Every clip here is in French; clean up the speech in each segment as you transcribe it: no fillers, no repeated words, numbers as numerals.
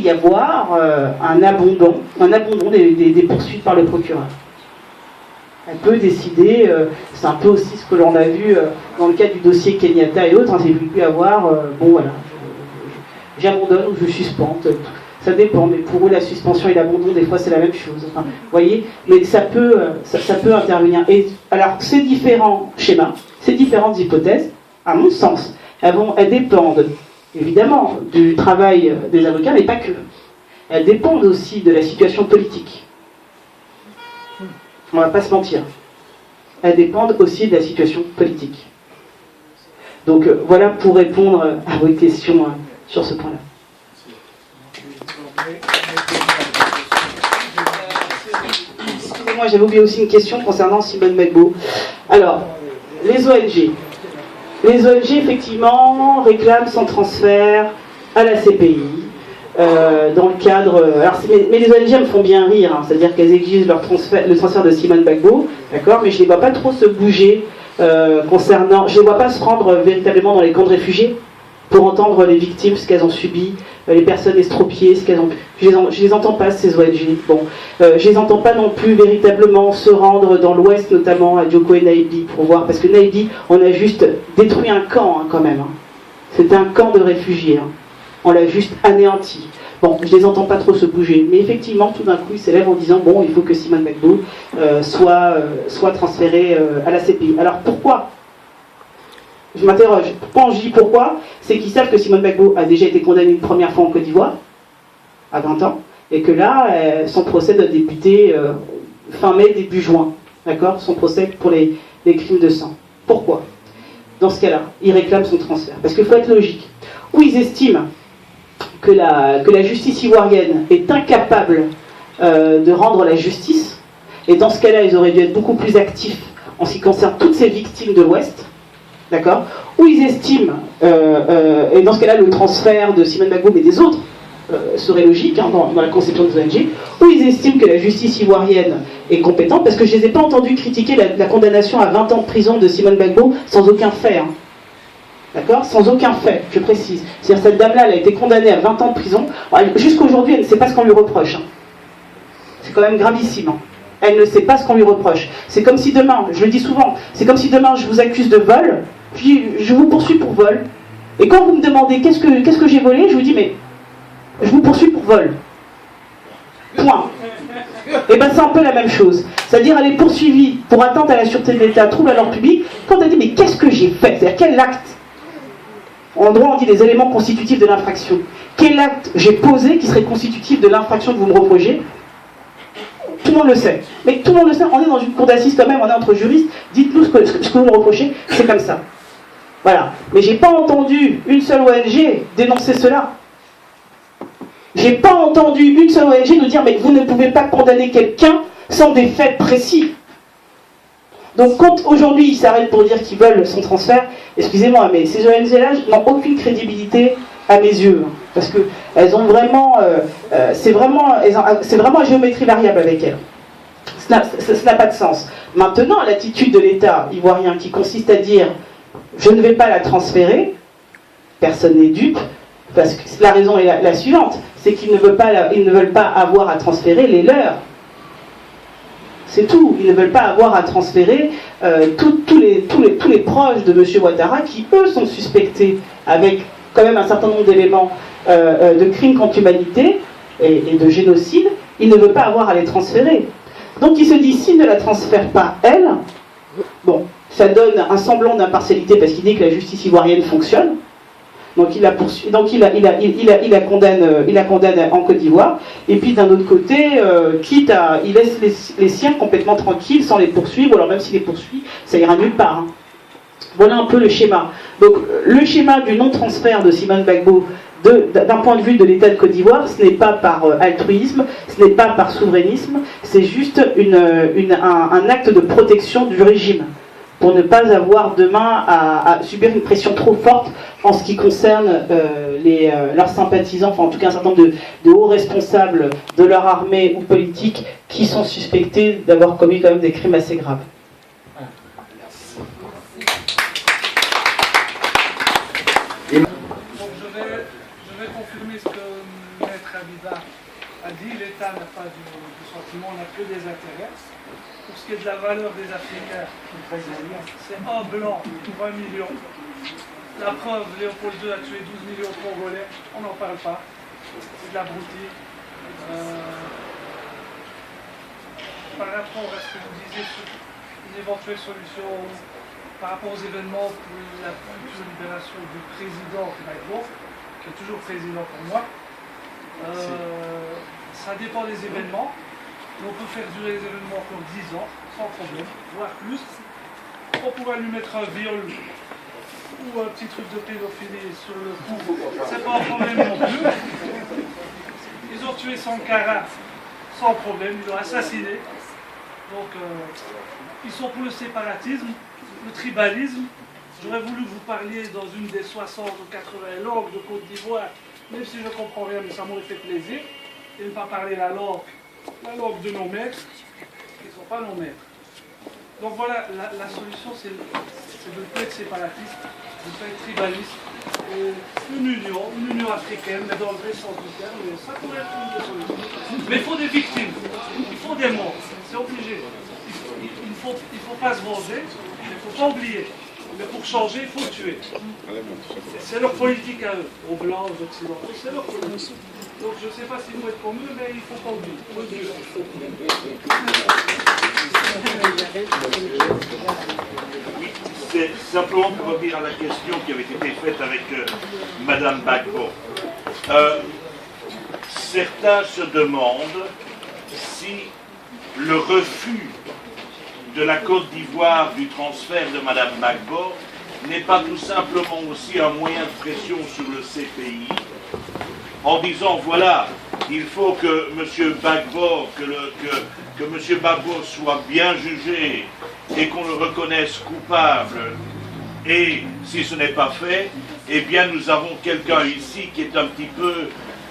y avoir un abandon des poursuites par le procureur. Elle peut décider, c'est un peu aussi ce que l'on a vu dans le cadre du dossier Kenyatta et autres, hein, c'est pu avoir, bon voilà, j'abandonne ou je suspends, ça dépend, mais pour eux la suspension et l'abandon des fois c'est la même chose, enfin, vous voyez, mais ça peut intervenir. Et alors ces différents schémas, ces différentes hypothèses, à mon sens, elles dépendent évidemment du travail des avocats, mais pas que. Elles dépendent aussi de la situation politique. On ne va pas se mentir. Elles dépendent aussi de la situation politique. Donc voilà pour répondre à vos questions sur ce point-là. Excusez-moi, j'avais oublié aussi une question concernant Simone Gbagbo. Alors, les ONG. Les ONG, effectivement, réclament son transfert à la CPI. Dans le cadre... Alors, mais les ONG me font bien rire, hein, c'est-à-dire qu'elles exigent le transfert de Simone Gbagbo, d'accord, mais je ne les vois pas trop se bouger concernant... Je ne les vois pas se rendre véritablement dans les camps de réfugiés pour entendre les victimes, ce qu'elles ont subi, les personnes estropiées, ce qu'elles ont... Je les entends pas, ces ONG. Bon, je les entends pas non plus véritablement se rendre dans l'Ouest, notamment à Djoko et Naibi, pour voir, parce que Naibi, on a juste détruit un camp, hein, quand même. Hein. C'était un camp de réfugiés. Hein. On l'a juste anéanti. Bon, je les entends pas trop se bouger, mais effectivement, tout d'un coup, ils s'élèvent en disant, bon, il faut que Simone Gbagbo soit transférée à la CPI. Alors, pourquoi ? Je m'interroge. Quand je dis pourquoi, c'est qu'ils savent que Simone Gbagbo a déjà été condamnée une première fois en Côte d'Ivoire, à 20 ans, et que là, son procès doit débuter fin mai, début juin. D'accord ? Son procès pour les crimes de sang. Pourquoi ? Dans ce cas-là, ils réclament son transfert. Parce qu'il faut être logique. Ou ils estiment que la justice ivoirienne est incapable de rendre la justice, et dans ce cas-là, ils auraient dû être beaucoup plus actifs en ce qui concerne toutes ces victimes de l'Ouest, d'accord ? Ou ils estiment, et dans ce cas-là, le transfert de Simone Gbagbo, mais des autres, serait logique hein, dans la conception des ONG, ou ils estiment que la justice ivoirienne est compétente, parce que je ne les ai pas entendus critiquer la condamnation à 20 ans de prison de Simone Gbagbo sans aucun fait. Hein. D'accord ? Sans aucun fait, je précise. C'est-à-dire cette dame-là, elle a été condamnée à 20 ans de prison. Jusqu'aujourd'hui, elle ne sait pas ce qu'on lui reproche. Hein. C'est quand même gravissime. Hein. Elle ne sait pas ce qu'on lui reproche. C'est comme si demain, je le dis souvent, c'est comme si demain je vous accuse de vol, je vous poursuis pour vol. Et quand vous me demandez qu'est-ce que j'ai volé, je vous dis mais je vous poursuis pour vol. Point. Et bien c'est un peu la même chose. C'est-à-dire elle est poursuivie pour atteinte à la sûreté de l'État, trouble à l'ordre public, quand elle dit mais qu'est-ce que j'ai fait ? C'est-à-dire quel acte ? En droit, on dit les éléments constitutifs de l'infraction. Quel acte j'ai posé qui serait constitutif de l'infraction que vous me reprochez ? Tout le monde le sait. Mais tout le monde le sait, on est dans une cour d'assises quand même, on est entre juristes, dites-nous ce que vous me reprochez, c'est comme ça. Voilà. Mais j'ai pas entendu une seule ONG dénoncer cela. J'ai pas entendu une seule ONG nous dire mais vous ne pouvez pas condamner quelqu'un sans des faits précis. Donc quand aujourd'hui ils s'arrêtent pour dire qu'ils veulent son transfert, excusez-moi, mais ces ONG-là n'ont aucune crédibilité à mes yeux, parce que elles ont vraiment, c'est vraiment à géométrie variable avec elles. Ça n'a pas de sens. Maintenant, l'attitude de l'État ivoirien qui consiste à dire je ne vais pas la transférer, personne n'est dupe, parce que la raison est la suivante, c'est qu'ils ne veulent pas avoir à transférer les leurs. C'est tout. Ils ne veulent pas avoir à transférer tous les proches de M. Ouattara qui, eux, sont suspectés avec quand même un certain nombre d'éléments de crimes contre l'humanité et de génocide. Ils ne veulent pas avoir à les transférer. Donc il se dit, s'il ne la transfère pas, elle, bon, ça donne un semblant d'impartialité parce qu'il dit que la justice ivoirienne fonctionne. Donc il la poursuit, donc il la condamne en Côte d'Ivoire, et puis d'un autre côté, il laisse les siens complètement tranquilles sans les poursuivre, ou alors même s'il les poursuit, ça ira nulle part. Hein. Voilà un peu le schéma. Donc le schéma du non-transfert de Simone Gbagbo d'un point de vue de l'État de Côte d'Ivoire, ce n'est pas par altruisme, ce n'est pas par souverainisme, c'est juste un acte de protection du régime, pour ne pas avoir demain à subir une pression trop forte en ce qui concerne leurs sympathisants, enfin en tout cas un certain nombre de hauts responsables de leur armée ou politique qui sont suspectés d'avoir commis quand même des crimes assez graves. Donc je vais confirmer ce que Maître Habiba a dit, l'État n'a pas du sentiment, on n'a que des intérêts. Pour ce qui est de la valeur des Africains, c'est un blanc pour 1 million. La preuve, Léopold II a tué 12 millions de Congolais, on n'en parle pas. C'est de l'abruti. Par rapport à ce que vous disiez sur une éventuelle solution, par rapport aux événements pour la future libération du président Gbagbo, qui est toujours président pour moi, ça dépend des événements. On peut faire durer les événements encore 10 ans, sans problème, voire plus. On pourra lui mettre un viol ou un petit truc de pédophilie sur le cou, c'est pas un problème non plus. Ils ont tué Sankara sans problème, ils l'ont assassiné. Donc, ils sont pour le séparatisme, le tribalisme. J'aurais voulu que vous parliez dans une des 60 ou 80 langues de Côte d'Ivoire, même si je ne comprends rien, mais ça m'aurait fait plaisir, et ne pas parler la langue de nos maîtres, qui ne sont pas nos maîtres. Donc voilà, la solution, c'est de ne pas être séparatiste, de ne pas être tribaliste, et une union africaine, mais dans le vrai sens du terme, mais ça pourrait être une des solutions. Mais il faut des victimes, il faut des morts, c'est obligé. Il ne faut pas se venger, il ne faut pas oublier. Mais pour changer, il faut tuer. C'est leur politique à eux, aux Blancs, aux Occidentaux, c'est leur politique. Donc je ne sais pas si vous êtes comme eux, mais il ne faut pas oublier. C'est simplement pour revenir à la question qui avait été faite avec Madame Gbagbo. Certains se demandent si le refus de la Côte d'Ivoire du transfert de Madame Gbagbo n'est pas tout simplement aussi un moyen de pression sur le CPI, en disant voilà, il faut que M. Gbagbo, que M. Gbagbo soit bien jugé et qu'on le reconnaisse coupable, et si ce n'est pas fait, eh bien nous avons quelqu'un ici qui est un petit peu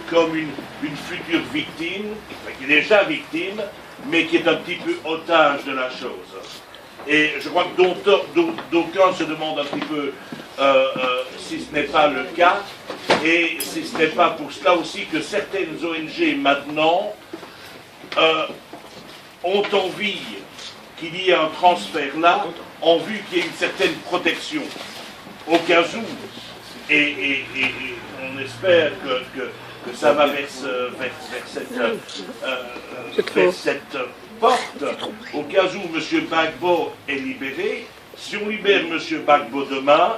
comme une future victime, qui est déjà victime, mais qui est un petit peu otage de la chose. Et je crois que d'aucuns se demandent un petit peu si ce n'est pas le cas, et si ce n'est pas pour cela aussi que certaines ONG maintenant ont envie qu'il y ait un transfert là, en vue qu'il y ait une certaine protection, au cas où, et on espère que ça va vers cette porte, au cas où M. Gbagbo est libéré. Si on libère M. Gbagbo demain,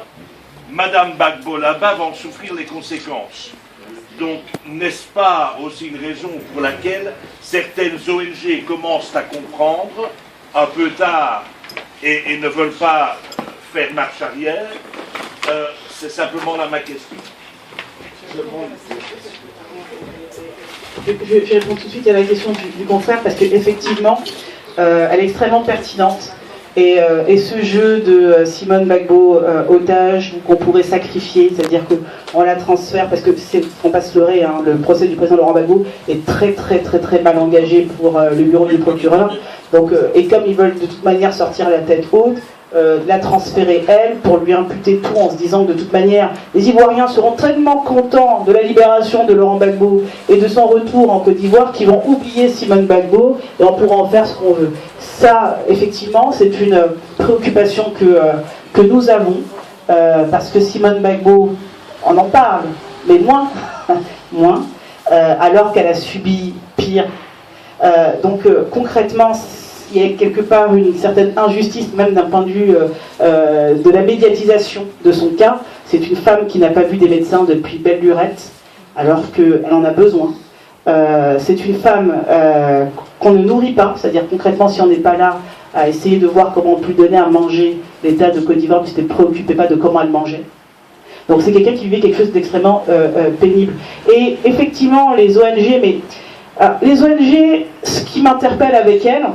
Mme Gbagbo là-bas va en souffrir les conséquences. Donc, n'est-ce pas aussi une raison pour laquelle certaines ONG commencent à comprendre, un peu tard, et ne veulent pas faire marche arrière? C'est simplement là ma question. Je réponds tout de suite à la question du confrère, parce qu'effectivement, elle est extrêmement pertinente. Et ce jeu de Simone Gbagbo otage, qu'on pourrait sacrifier, c'est-à-dire qu'on la transfère, parce que faut pas se leurrer, hein, le procès du président Laurent Gbagbo est très mal engagé pour le bureau du procureur. Donc, et comme ils veulent de toute manière sortir la tête haute, la transférer elle pour lui imputer tout en se disant que de toute manière les Ivoiriens seront tellement contents de la libération de Laurent Gbagbo et de son retour en Côte d'Ivoire qu'ils vont oublier Simone Gbagbo et on pourra en faire ce qu'on veut. Ça, effectivement, c'est une préoccupation que nous avons parce que Simone Gbagbo, on en parle, mais moins, alors qu'elle a subi pire. Donc concrètement, il y a quelque part une certaine injustice, même d'un point de vue de la médiatisation de son cas. C'est une femme qui n'a pas vu des médecins depuis belle lurette, alors qu'elle en a besoin. C'est une femme qu'on ne nourrit pas, c'est-à-dire concrètement, si on n'est pas là à essayer de voir comment on peut lui donner à manger, l'État de Côte d'Ivoire ne s'était préoccupé pas de comment elle mangeait. Donc c'est quelqu'un qui vivait quelque chose d'extrêmement pénible. Et effectivement, les ONG, les ONG, ce qui m'interpelle avec elles,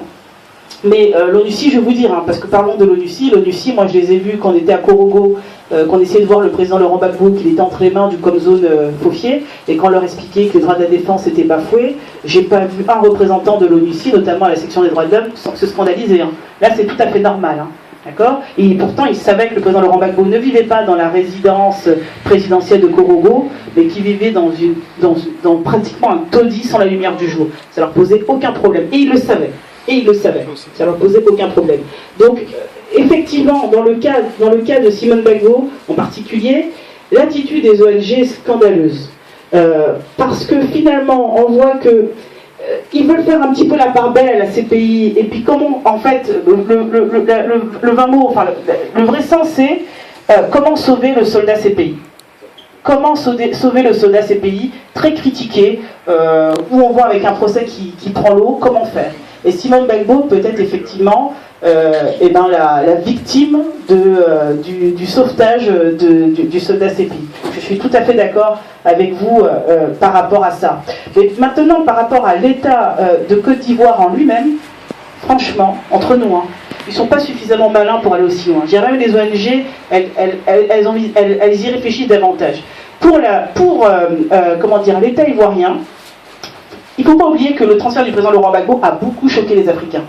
mais l'ONUCI, je vais vous dire, hein, parce que parlons de l'ONUCI, moi je les ai vus quand on était à Korogo, qu'on essayait de voir le président Laurent Gbagbo, qu'il était entre les mains du Comzone Faufier, et qu'on leur expliquait que le droit de la défense était bafoué, j'ai pas vu un représentant de l'ONUCI, notamment à la section des droits de l'homme, se scandaliser. Hein. Là c'est tout à fait normal. Hein. D'accord? Et pourtant, il savait que le président Laurent Gbagbo ne vivait pas dans la résidence présidentielle de Korogo, mais qu'il vivait dans pratiquement un taudis sans la lumière du jour. Ça leur posait aucun problème. Et il le savait. Ça leur posait aucun problème. Donc, effectivement, dans le cas de Simone Gbagbo, en particulier, l'attitude des ONG est scandaleuse. Parce que finalement, on voit que ils veulent faire un petit peu la part belle à la CPI, et puis comment, en fait, le 20 mots, enfin, le vrai sens, c'est comment sauver le soldat CPI. Comment sauver le soldat CPI, très critiqué, où on voit avec un procès qui prend l'eau, comment faire. Et Simone Gbagbo peut être effectivement la victime du sauvetage du soldat CPI. Je suis tout à fait d'accord avec vous par rapport à ça. Mais maintenant, par rapport à l'État de Côte d'Ivoire en lui-même, franchement, entre nous, ils ne sont pas suffisamment malins pour aller aussi loin. Je dirais même les ONG, elles y réfléchissent davantage. Pour l'État ivoirien, il ne faut pas oublier que le transfert du président Laurent Gbagbo a beaucoup choqué les Africains.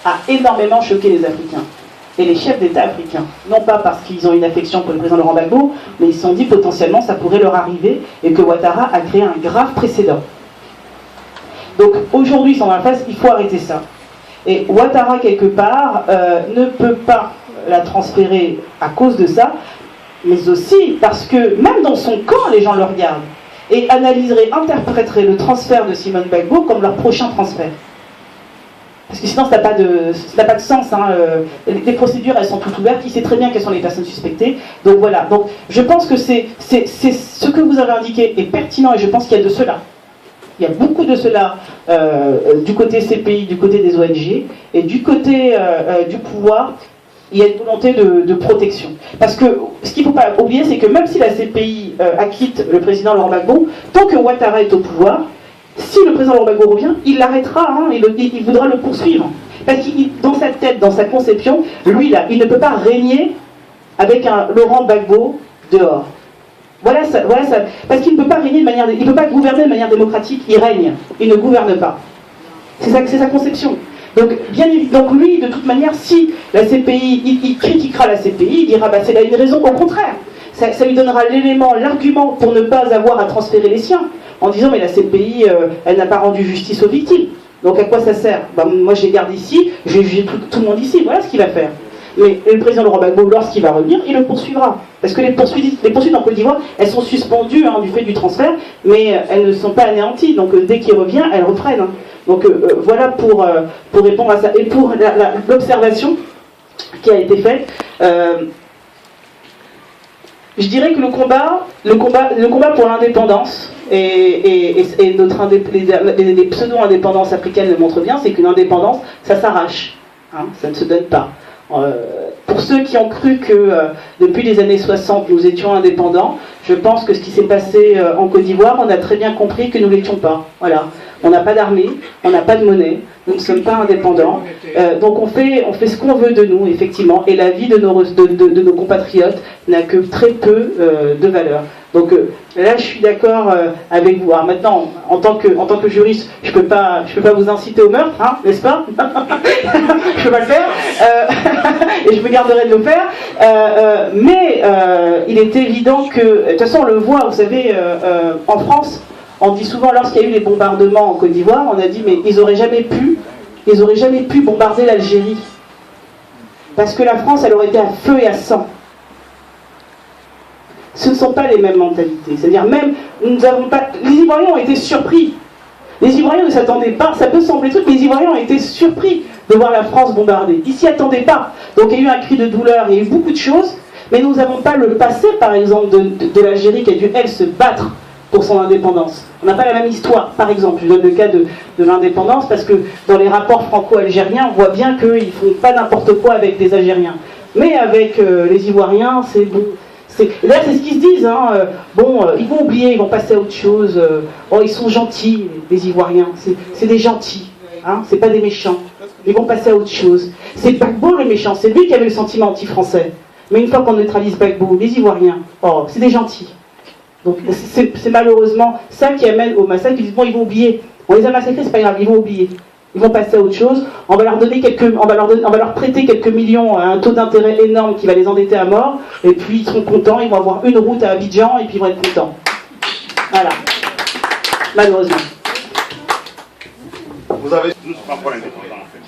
A énormément choqué les Africains. Et les chefs d'État africains. Non pas parce qu'ils ont une affection pour le président Laurent Gbagbo, mais ils se sont dit potentiellement ça pourrait leur arriver et que Ouattara a créé un grave précédent. Donc aujourd'hui, ils sont dans la phase, il faut arrêter ça. Et Ouattara, quelque part, ne peut pas la transférer à cause de ça, mais aussi parce que même dans son camp, les gens le regardent et analyseraient, interpréteraient le transfert de Simone Gbagbo comme leur prochain transfert. Parce que sinon, ça n'a pas de sens. Les procédures, elles sont toutes ouvertes. Il sait très bien quelles sont les personnes suspectées. Donc voilà. Donc, je pense que c'est ce que vous avez indiqué est pertinent et je pense qu'il y a de cela. Il y a beaucoup de cela du côté CPI, du côté des ONG et du côté du pouvoir. Il y a une volonté de protection. Parce que ce qu'il ne faut pas oublier, c'est que même si la CPI acquitte le président Laurent Gbagbo, tant que Ouattara est au pouvoir, si le président Laurent Gbagbo revient, il l'arrêtera, il voudra le poursuivre. Parce que dans sa tête, dans sa conception, lui là, il ne peut pas régner avec un Laurent Gbagbo dehors. Voilà ça, parce qu'il ne peut pas régner il ne peut pas gouverner de manière démocratique, il règne, il ne gouverne pas. C'est sa conception. Donc, donc lui, de toute manière, si la CPI, il critiquera la CPI, il dira c'est là une raison, au contraire. Ça lui donnera l'élément, l'argument pour ne pas avoir à transférer les siens, en disant mais la CPI, elle n'a pas rendu justice aux victimes. Donc à quoi ça sert? Moi je les garde ici, je vais juger tout le monde ici, voilà ce qu'il va faire. Mais le président Laurent Gbagbo, lorsqu'il va revenir, il le poursuivra. Parce que les poursuites en Côte d'Ivoire, elles sont suspendues du fait du transfert, mais elles ne sont pas anéanties. Donc dès qu'il revient, elles reprennent. Donc voilà pour répondre à ça. Et pour l'observation qui a été faite, je dirais que le combat pour l'indépendance, et les pseudo-indépendances africaines le montrent bien, c'est qu'une indépendance, ça s'arrache. Ça ne se donne pas. Pour ceux qui ont cru que depuis les années 60 nous étions indépendants, je pense que ce qui s'est passé en Côte d'Ivoire, on a très bien compris que nous ne l'étions pas. Voilà. On n'a pas d'armée, on n'a pas de monnaie, nous ne sommes pas indépendants. Donc on fait ce qu'on veut de nous, effectivement, et la vie de nos compatriotes n'a que très peu de valeur. Donc là, je suis d'accord avec vous. Alors maintenant, en tant que juriste, je peux pas vous inciter au meurtre, n'est-ce pas? Je peux pas le faire, et je me garderai de le faire. Mais il est évident que, de toute façon, on le voit, vous savez, en France, on dit souvent, lorsqu'il y a eu les bombardements en Côte d'Ivoire, on a dit, mais ils auraient jamais pu bombarder l'Algérie. Parce que la France, elle aurait été à feu et à sang. Ce ne sont pas les mêmes mentalités. C'est-à-dire même, les Ivoiriens ont été surpris. Les Ivoiriens ne s'attendaient pas, ça peut sembler truc, mais les Ivoiriens ont été surpris de voir la France bombardée. Ils s'y attendaient pas. Donc il y a eu un cri de douleur, il y a eu beaucoup de choses, mais nous n'avons pas le passé, par exemple, de l'Algérie qui a dû, elle, se battre pour son indépendance. On n'a pas la même histoire, par exemple. Je donne le cas de l'indépendance, parce que dans les rapports franco-algériens, on voit bien qu'ils ne font pas n'importe quoi avec les Algériens. Mais avec les Ivoiriens, c'est bon. D'ailleurs, c'est ce qu'ils se disent. Ils vont oublier, ils vont passer à autre chose. Ils sont gentils, les Ivoiriens. C'est des gentils. C'est pas des méchants. Ils vont passer à autre chose. C'est Gbagbo le méchant. C'est lui qui avait le sentiment anti-français. Mais une fois qu'on neutralise Gbagbo, les Ivoiriens, c'est des gentils. Donc c'est malheureusement ça qui amène au massacre. Ils disent ils vont oublier. On les a massacrés, c'est pas grave, ils vont oublier. Ils vont passer à autre chose. On va leur prêter quelques millions à un taux d'intérêt énorme qui va les endetter à mort. Et puis ils seront contents, ils vont avoir une route à Abidjan et puis ils vont être contents. Voilà. Malheureusement. Vous avez Nous, c'est pas pour l'indépendant, en fait.